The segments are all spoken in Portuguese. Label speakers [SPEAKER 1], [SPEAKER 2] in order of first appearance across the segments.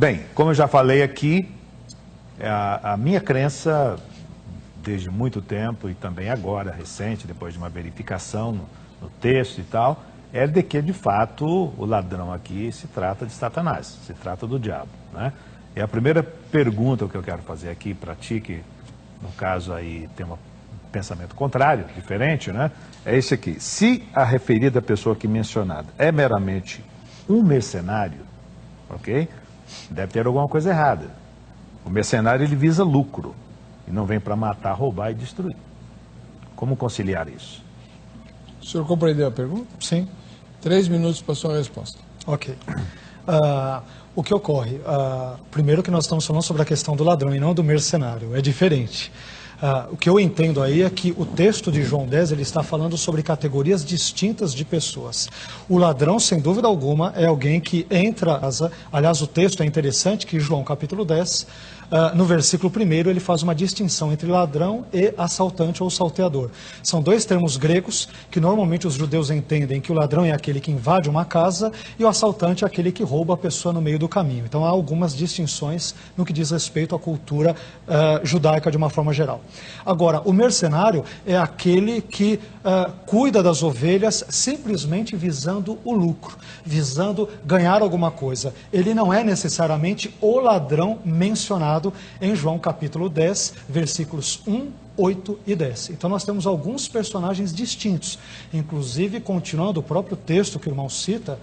[SPEAKER 1] Bem, como eu já falei aqui, a minha crença, desde muito tempo e também agora, recente, depois de uma verificação no texto e tal, é de que, de fato, o ladrão aqui se trata de Satanás, se trata do diabo, né? E a primeira pergunta que eu quero fazer aqui para ti, que no caso aí tem um pensamento contrário, diferente, né? É esse aqui. Se a referida pessoa aqui mencionada é meramente um mercenário, ok? Deve ter alguma coisa errada. O mercenário, ele visa lucro e não vem para matar, roubar e destruir. Como conciliar isso?
[SPEAKER 2] O senhor compreendeu a pergunta?
[SPEAKER 3] Sim.
[SPEAKER 2] 3 minutos para a sua resposta.
[SPEAKER 3] Ok. O que ocorre? Primeiro que nós estamos falando sobre a questão do ladrão e não do mercenário. É diferente. O que eu entendo aí é que o texto de João 10, ele está falando sobre categorias distintas de pessoas. O ladrão, sem dúvida alguma, é alguém que entra... Aliás, o texto é interessante que João, capítulo 10, no versículo 1, ele faz uma distinção entre ladrão e assaltante ou salteador. São dois termos gregos que normalmente os judeus entendem que o ladrão é aquele que invade uma casa e o assaltante é aquele que rouba a pessoa no meio do caminho. Então há algumas distinções no que diz respeito à cultura judaica de uma forma geral. Agora, o mercenário é aquele que cuida das ovelhas simplesmente visando o lucro, visando ganhar alguma coisa. Ele não é necessariamente o ladrão mencionado em João capítulo 10, versículos 1, 8 e 10. Então nós temos alguns personagens distintos. Inclusive, continuando o próprio texto que o irmão cita,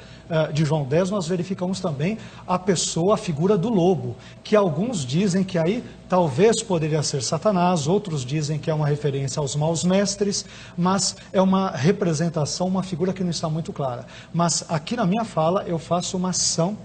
[SPEAKER 3] de João 10, nós verificamos também a pessoa, a figura do lobo, que alguns dizem que aí talvez poderia ser Satanás, outros dizem que é uma referência aos maus mestres, mas é uma representação, uma figura que não está muito clara. Mas aqui na minha fala eu faço uma ação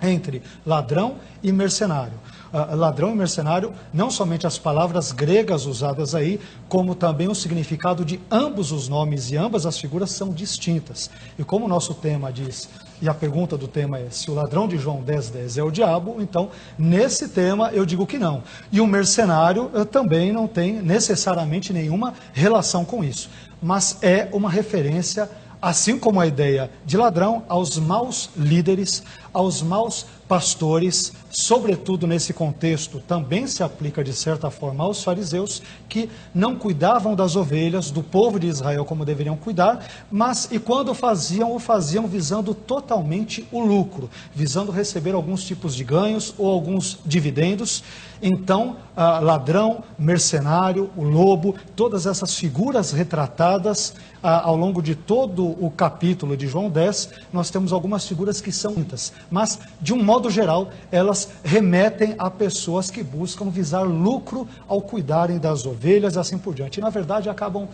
[SPEAKER 3] entre ladrão e mercenário. Ladrão e mercenário, não somente as palavras gregas usadas aí, como também o significado de ambos os nomes e ambas as figuras são distintas. E como o nosso tema diz, e a pergunta do tema é se o ladrão de João 10:10 é o diabo, então nesse tema eu digo que não. E o mercenário também não tem necessariamente nenhuma relação com isso, mas é uma referência, assim como a ideia de ladrão, aos maus líderes, aos maus pastores, sobretudo nesse contexto, também se aplica de certa forma aos fariseus, que não cuidavam das ovelhas do povo de Israel como deveriam cuidar, mas e quando o faziam visando totalmente o lucro, visando receber alguns tipos de ganhos ou alguns dividendos. Então, ladrão, mercenário, o lobo, todas essas figuras retratadas ao longo de todo o capítulo de João 10, nós temos algumas figuras que são muitas, mas de um modo geral, elas remetem a pessoas que buscam visar lucro ao cuidarem das ovelhas e assim por diante. E, na verdade, acabam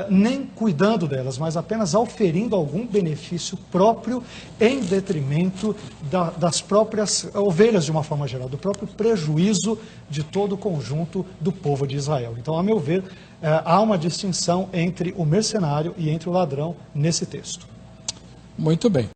[SPEAKER 3] nem cuidando delas, mas apenas auferindo algum benefício próprio em detrimento das próprias ovelhas, de uma forma geral, do próprio prejuízo de todo o conjunto do povo de Israel. Então, a meu ver, há uma distinção entre o mercenário e entre o ladrão nesse texto.
[SPEAKER 2] Muito bem.